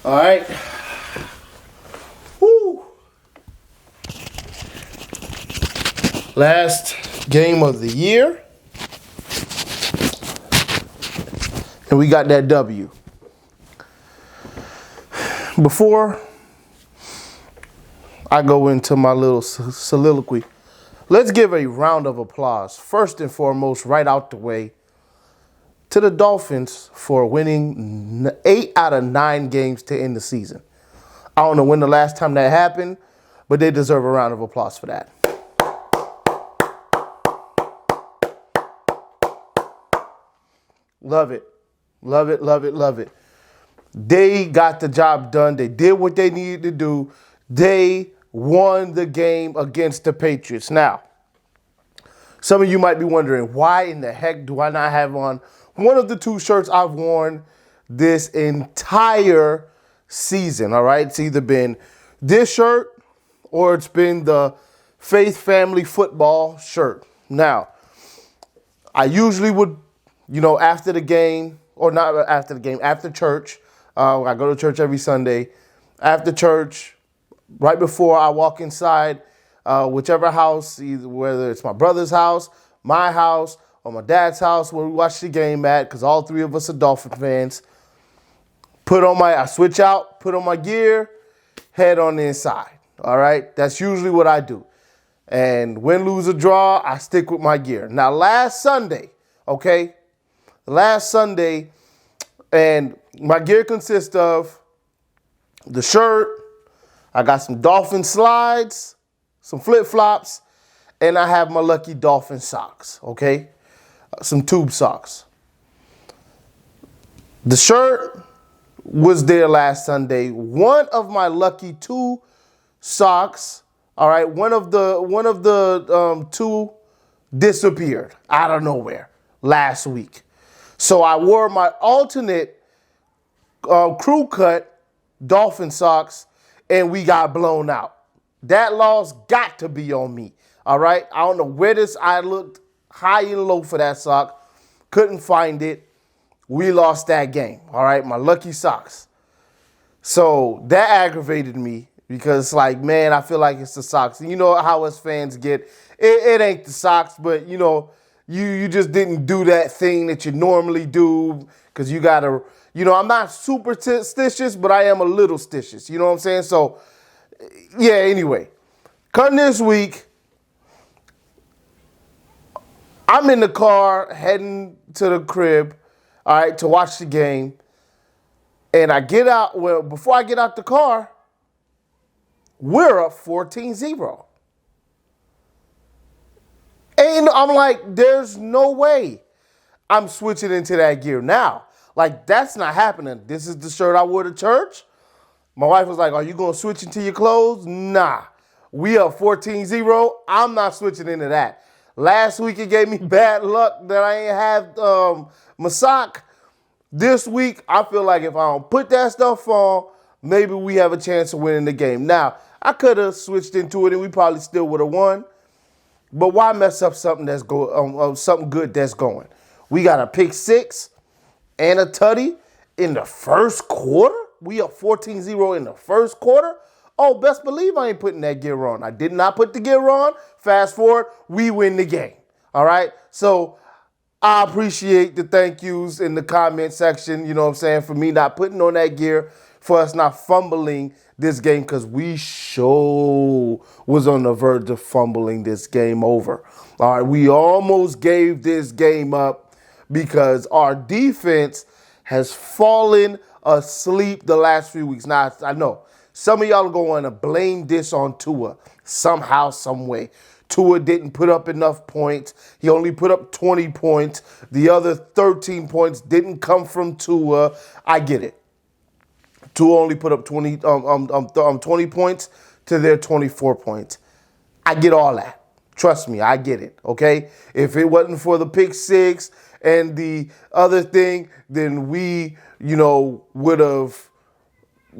All right. Woo. Last game of the year. And we got that W. Before I go into my little soliloquy, let's give a round of applause, first and foremost, right out the way, to the Dolphins for winning 8 out of 9 games to end the season. I don't know when the last time that happened, but they deserve a round of applause for that. Love it. Love it, love it, love it. They got the job done. They did what they needed to do. They won the game against the Patriots. Now, some of you might be wondering, why in the heck do I not have on one of the 2 shirts I've worn this entire season, all right? It's either been this shirt or it's been the Faith Family Football shirt. Now, I usually would, after the game, or not after the game, after church. I go to church every Sunday. After church, right before I walk inside, whichever house, either whether it's my brother's house, my house, or my dad's house where we watch the game at, because all 3 of us are Dolphin fans, I switch out, put on my gear, head on the inside. All right? That's usually what I do. And win, lose, or draw, I stick with my gear. Now, last Sunday, and my gear consists of the shirt, I got some Dolphin slides, some flip-flops, and I have my lucky Dolphin socks, okay? Some tube socks. The shirt was there last Sunday. One of my lucky 2 socks, all right, one of the 2 disappeared out of nowhere last week. So I wore my alternate crew cut Dolphin socks, and we got blown out. That loss got to be on me, all right? I don't know where I looked high and low for that sock. Couldn't find it. We lost that game, all right? My lucky socks. So that aggravated me because, man, I feel like it's the socks. And you know how us fans get. It ain't the socks, but, you just didn't do that thing that you normally do because you got to, I'm not superstitious, but I am a little stitious. You know what I'm saying? So, yeah, anyway. Come this week, I'm in the car heading to the crib, all right, to watch the game. And I get out, before I get out the car, we're up 14-0. And I'm like, there's no way I'm switching into that gear now. That's not happening. This is the shirt I wore to church. My wife was like, are you going to switch into your clothes? Nah. We up 14-0. I'm not switching into that. Last week, it gave me bad luck that I ain't have my sock. This week, I feel like if I don't put that stuff on, maybe we have a chance of winning the game. Now, I could have switched into it, and we probably still would have won. But why mess up something something good that's going? We got a pick 6 and a tutty in the first quarter. We up 14-0 in the first quarter. Oh, best believe I ain't putting that gear on. I did not put the gear on. Fast forward, we win the game. All right? So I appreciate the thank yous in the comment section, you know what I'm saying, for me not putting on that gear, for us not fumbling this game, because we sure was on the verge of fumbling this game over. All right, we almost gave this game up because our defense has fallen asleep the last few weeks. Now, I know some of y'all are going to blame this on Tua somehow, some way. Tua didn't put up enough points. He only put up 20 points. The other 13 points didn't come from Tua. I get it. Tua only put up 20 points to their 24 points. I get all that. Trust me, I get it, okay? If it wasn't for the pick 6 and the other thing, then we, would have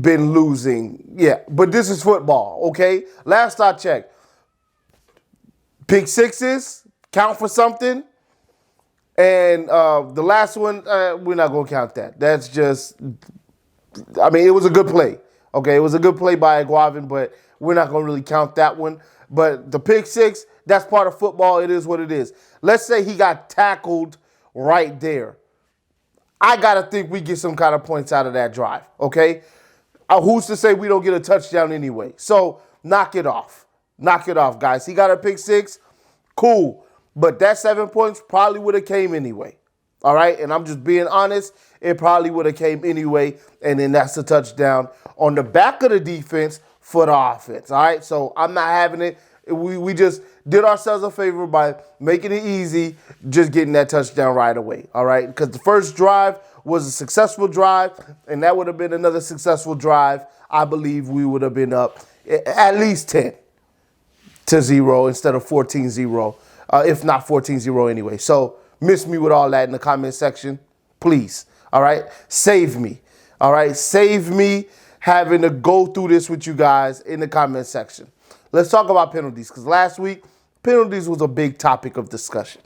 been losing. Yeah, but this is football, okay? Last I checked, pick 6s count for something. And the last one, we're not going to count that. That's just I mean, it was a good play. Okay, it was a good play by Guavin, but we're not going to really count that one. But the pick six, that's part of football. It is what it is. Let's say he got tackled right there. I got to think we get some kind of points out of that drive, okay? Who's to say we don't get a touchdown anyway? So knock it off. Knock it off, guys. He got a pick six. Cool. But that 7 points probably would have came anyway. All right? And I'm just being honest. It probably would have came anyway. And then that's a touchdown on the back of the defense for the offense. All right? So I'm not having it. We just did ourselves a favor by making it easy, just getting that touchdown right away. All right? Because the first drive was a successful drive, and that would have been another successful drive. I believe we would have been up at least 10-0 instead of 14-0, if not 14-0 anyway. So miss me with all that in the comment section, please. All right? Save me. All right? Save me having to go through this with you guys in the comment section. Let's talk about penalties, because last week, penalties was a big topic of discussion.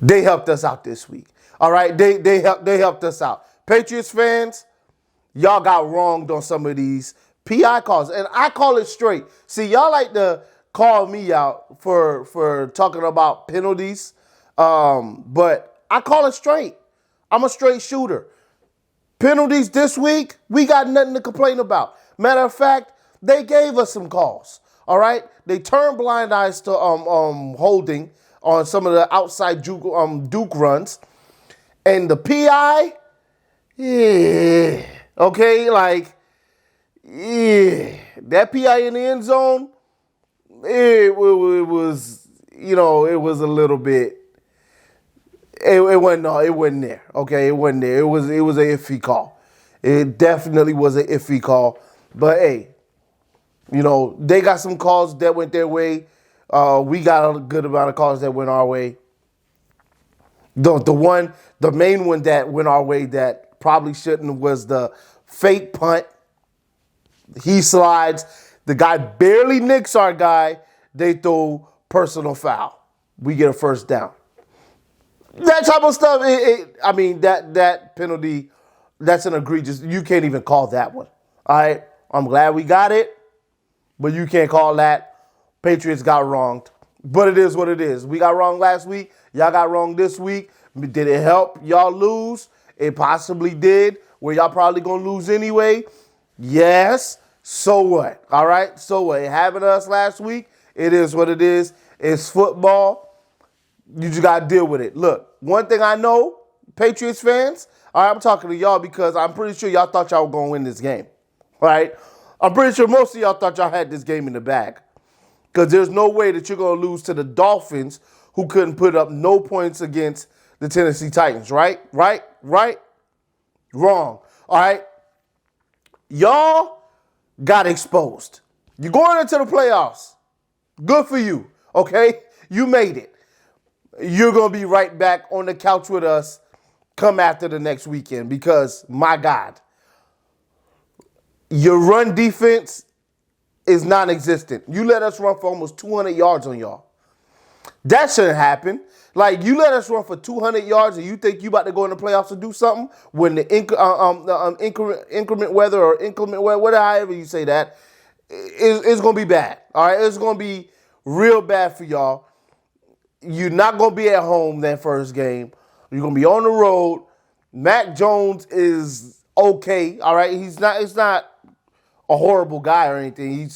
They helped us out this week. All right, they helped us out. Patriots fans, y'all got wronged on some of these PI calls, and I call it straight. See, y'all like to call me out for talking about penalties, but I call it straight. I'm a straight shooter. Penalties this week, we got nothing to complain about. Matter of fact, they gave us some calls. All right, they turned blind eyes to holding on some of the outside Duke runs. And the PI, yeah, okay, like, yeah, that PI in the end zone, it was, it was a little bit, it wasn't there, okay, it wasn't there. It was an iffy call. It definitely was an iffy call. But, hey, they got some calls that went their way. We got a good amount of calls that went our way. The main one that went our way that probably shouldn't was the fake punt. He slides. The guy barely nicks our guy. They throw personal foul. We get a first down. That type of stuff, that penalty, that's an egregious, you can't even call that one. All right? I'm glad we got it, but you can't call that. Patriots got wronged. But it is what it is. We got wrong last week. Y'all got wrong this week. Did it help y'all lose? It possibly did. Were y'all probably going to lose anyway? Yes. So what? All right? So what? It happened to us last week. It is what it is. It's football. You just got to deal with it. Look, one thing I know, Patriots fans, all right, I'm talking to y'all because I'm pretty sure y'all thought y'all were going to win this game. All right? I'm pretty sure most of y'all thought y'all had this game in the bag. Because there's no way that you're going to lose to the Dolphins, who couldn't put up no points against the Tennessee Titans, right? Wrong. All right? Y'all got exposed. You're going into the playoffs. Good for you, okay? You made it. You're going to be right back on the couch with us come after the next weekend because, my God, your run defense is non-existent. You let us run for almost 200 yards on y'all. That shouldn't happen. Like, you let us run for 200 yards and you think you about to go in the playoffs to do something when the increment weather or inclement weather, whatever, however you say that, it's going to be bad. All right? It's going to be real bad for y'all. You're not going to be at home that first game. You're going to be on the road. Mac Jones is okay. All right? It's not a horrible guy or anything.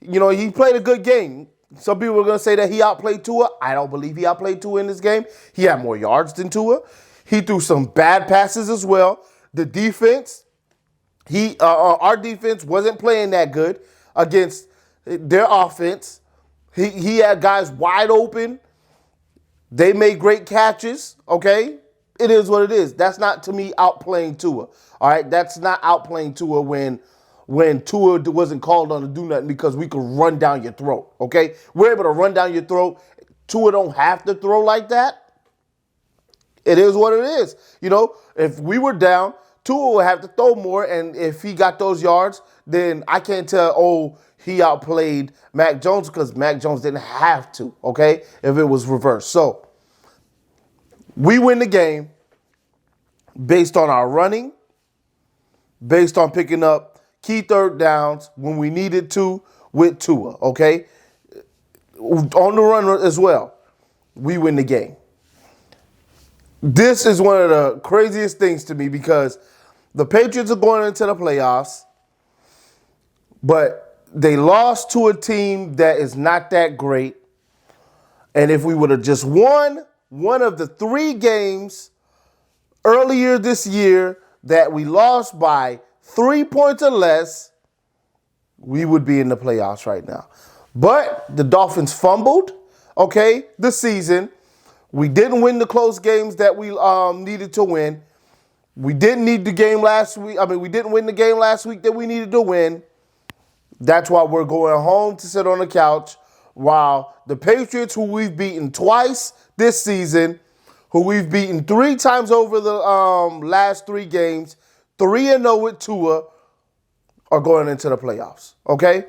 He played a good game. Some people are going to say that he outplayed Tua. I don't believe he outplayed Tua in this game. He had more yards than Tua. He threw some bad passes as well. The defense, our defense wasn't playing that good against their offense. He had guys wide open. They made great catches, okay? It is what it is. That's not, to me, outplaying Tua. All right? That's not outplaying Tua when Tua wasn't called on to do nothing because we could run down your throat, okay? We're able to run down your throat. Tua don't have to throw like that. It is what it is. If we were down, Tua would have to throw more, and if he got those yards, then I can't tell, he outplayed Mac Jones because Mac Jones didn't have to, okay, if it was reversed. So we win the game based on our running, based on picking up key third downs when we needed to with Tua, okay? On the run as well, we win the game. This is one of the craziest things to me because the Patriots are going into the playoffs, but they lost to a team that is not that great. And if we would have just won one of the 3 games earlier this year that we lost by 3 points or less, we would be in the playoffs right now. But the Dolphins fumbled, okay, the season. We didn't win the close games that we needed to win. We didn't need the game last week. We didn't win the game last week that we needed to win. That's why we're going home to sit on the couch while the Patriots, who we've beaten twice this season, who we've beaten 3 times over the last 3 games, 3-0 with Tua, are going into the playoffs, okay?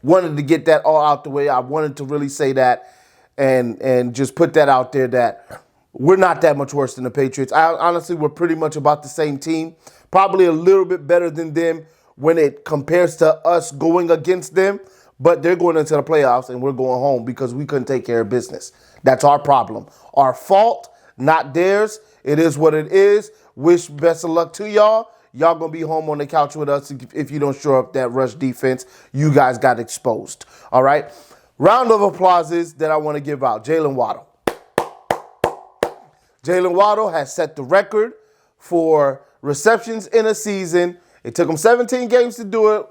Wanted to get that all out the way. I wanted to really say that and just put that out there that we're not that much worse than the Patriots. Honestly, we're pretty much about the same team. Probably a little bit better than them when it compares to us going against them. But they're going into the playoffs and we're going home because we couldn't take care of business. That's our problem. Our fault, not theirs. It is what it is. Wish best of luck to y'all. Y'all going to be home on the couch with us if you don't show up that rush defense. You guys got exposed. All right? Round of applauses that I want to give out. Jalen Waddle. Jalen Waddle has set the record for receptions in a season. It took him 17 games to do it,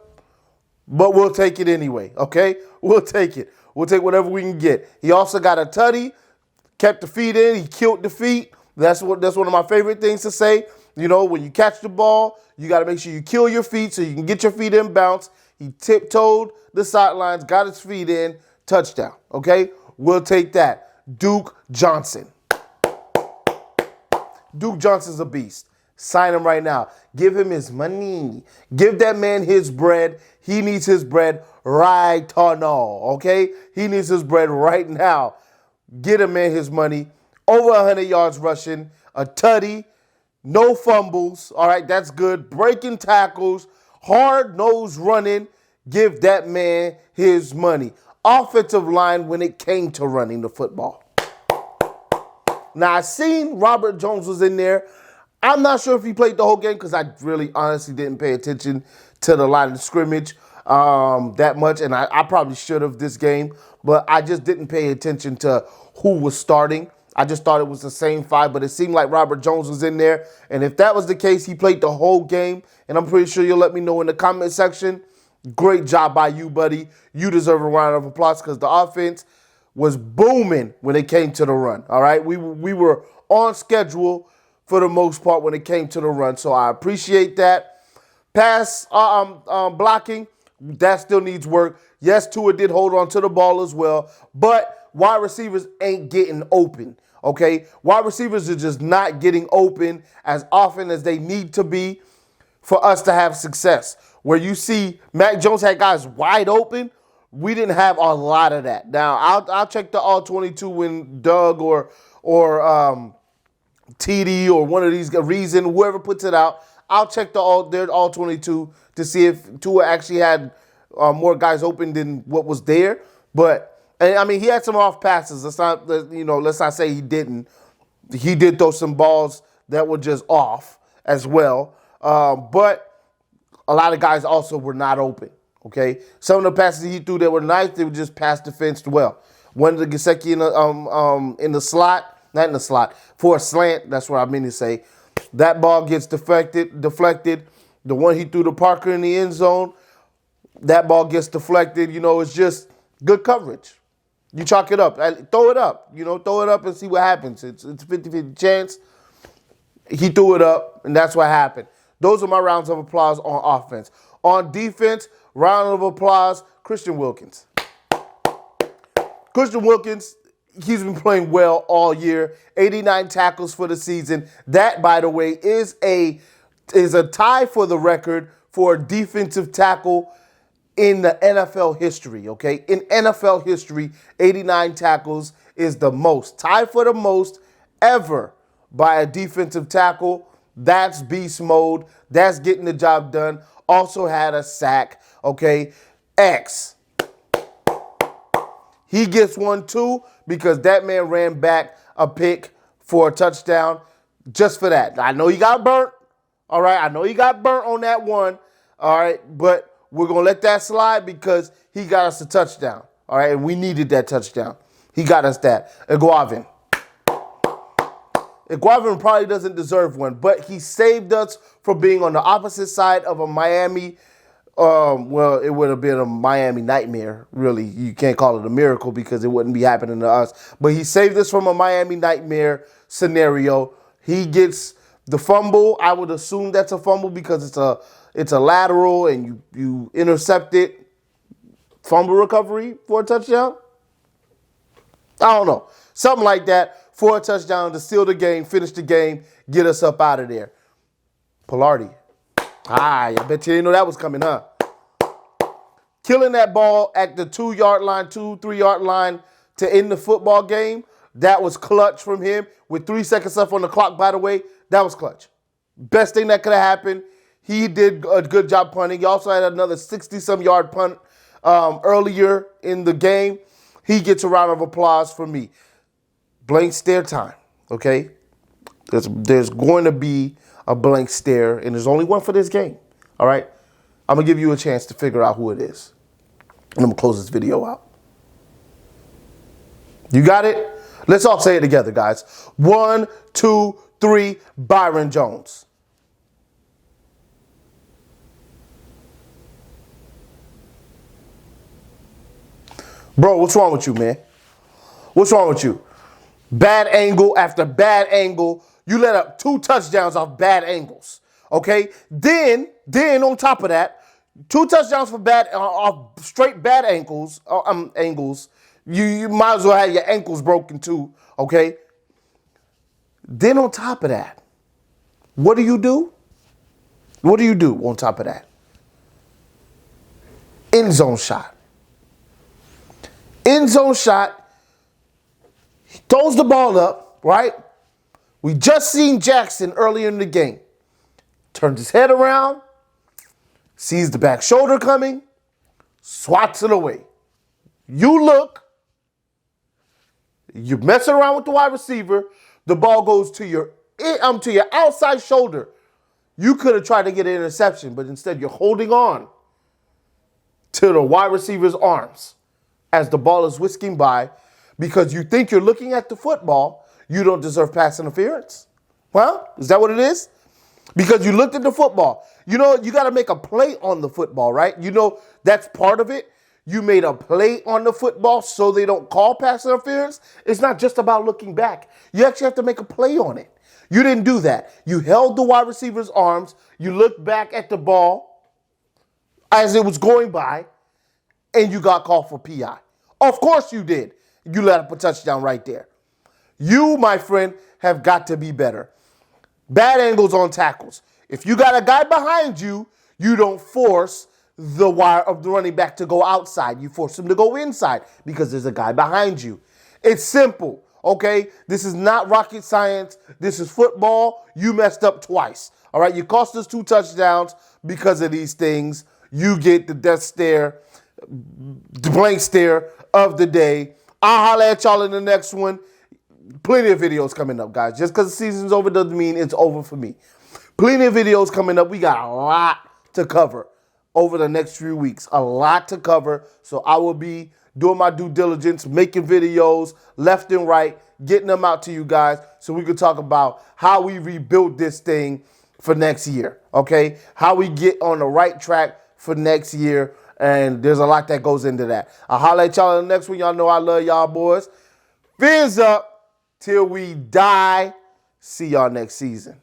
but we'll take it anyway, okay? We'll take it. We'll take whatever we can get. He also got a tutty, kept the feet in. He killed the feet. That's one of my favorite things to say. You know, when you catch the ball, you got to make sure you kill your feet so you can get your feet in bounce. He tiptoed the sidelines, got his feet in, touchdown, okay? We'll take that. Duke Johnson. Duke Johnson's a beast. Sign him right now. Give him his money. Give that man his bread. He needs his bread right now, okay? He needs his bread right now. Get a man his money. Over 100 yards rushing, a tutty, no fumbles. All right, that's good. Breaking tackles, hard-nosed running. Give that man his money. Offensive line when it came to running the football. Now, I seen Robert Jones was in there. I'm not sure if he played the whole game because I really honestly didn't pay attention to the line of scrimmage that much, and I probably should have this game, but I just didn't pay attention to who was starting. I just thought it was the same 5, but it seemed like Robert Jones was in there, and if that was the case, he played the whole game, and I'm pretty sure you'll let me know in the comment section. Great job by you, buddy. You deserve a round of applause because the offense was booming when it came to the run, all right? We were on schedule for the most part when it came to the run, so I appreciate that. Pass blocking, that still needs work. Yes, Tua did hold on to the ball as well, but wide receivers ain't getting open, okay? Wide receivers are just not getting open as often as they need to be for us to have success. Where you see Mac Jones had guys wide open, we didn't have a lot of that. Now, I'll check the all 22 when Doug or TD or one of these Reason, whoever puts it out. I'll check their all 22 to see if Tua actually had more guys open than what was there. But and I mean, he had some off passes. Let's not say he didn't. He did throw some balls that were just off as well. But a lot of guys also were not open. Okay, some of the passes he threw that were nice, they were just pass defensed well. One of the Gesicki in the slot, not in the slot, for a slant. That's what I mean to say. That ball gets deflected. The one he threw to Parker in the end zone, that ball gets deflected. You know, it's just good coverage. You chalk it up. Throw it up. You know, throw it up and see what happens. It's a 50-50 chance. He threw it up, and that's what happened. Those are my rounds of applause on offense. On defense, round of applause, Christian Wilkins. Christian Wilkins, he's been playing well all year. 89 tackles for the season. That, by the way, is a tie for the record for a defensive tackle in the NFL history, okay? In NFL history, 89 tackles is the most. Tied for the most ever by a defensive tackle. That's beast mode. That's getting the job done. Also had a sack, okay? X. He gets one too because that man ran back a pick for a touchdown just for that. I know he got burnt, all right? I know he got burnt on that one, all right? But we're going to let that slide because he got us a touchdown, all right? And we needed that touchdown. He got us that. Iguavin probably doesn't deserve one, but he saved us from being on the opposite side of a Miami. Well, it would have been a Miami nightmare, really. You can't call it a miracle because it wouldn't be happening to us. But he saved us from a Miami nightmare scenario. He gets the fumble. I would assume that's a fumble because it's a lateral and you intercept it. Fumble recovery for a touchdown? I don't know. Something like that for a touchdown to seal the game, finish the game, get us up out of there. Pilardi. I bet you didn't know that was coming, huh? Killing that ball at the 2-yard line, 3-yard line to end the football game. That was clutch from him. With 3 seconds left on the clock, by the way, that was clutch. Best thing that could have happened. He did a good job punting. He also had another 60-some yard punt earlier in the game. He gets a round of applause from me. Blank stare time, okay? There's going to be a blank stare, and there's only one for this game, all right? I'm going to give you a chance to figure out who it is. And I'm going to close this video out. You got it? Let's all say it together, guys. 1, 2, 3, Byron Jones. Bro, what's wrong with you, man? What's wrong with you? Bad angle after bad angle. You let up 2 touchdowns off bad angles, okay? Then on top of that, 2 touchdowns for off straight bad angles. You might as well have your ankles broken too, okay? Then on top of that, what do you do? What do you do on top of that? End zone shot. End zone shot. He throws the ball up, right? We just seen Jackson earlier in the game. Turns his head around, sees the back shoulder coming, swats it away. You look, you mess around with the wide receiver, the ball goes to your outside shoulder. You could have tried to get an interception, but instead you're holding on to the wide receiver's arms as the ball is whisking by because you think you're looking at the football. You don't deserve pass interference. Well, is that what it is? Because you looked at the football. You know, you got to make a play on the football, right? You know, that's part of it. You made a play on the football so they don't call pass interference. It's not just about looking back. You actually have to make a play on it. You didn't do that. You held the wide receiver's arms. You looked back at the ball as it was going by, and you got called for PI. Of course you did. You let up a touchdown right there. You, my friend, have got to be better. Bad angles on tackles. If you got a guy behind you, you don't force the wire of the running back to go outside. You force him to go inside because there's a guy behind you. It's simple, okay? This is not rocket science. This is football. You messed up twice, all right? You cost us 2 touchdowns because of these things. You get the death stare, the blank stare of the day. I'll holler at y'all in the next one. Plenty of videos coming up, guys. Just because the season's over doesn't mean it's over for me. Plenty of videos coming up. We got a lot to cover over the next few weeks. A lot to cover. So I will be doing my due diligence, making videos left and right, getting them out to you guys so we can talk about how we rebuild this thing for next year, okay? How we get on the right track for next year. And there's a lot that goes into that. I'll holler at y'all in the next one. Y'all know I love y'all, boys. Fins up till we die. See y'all next season.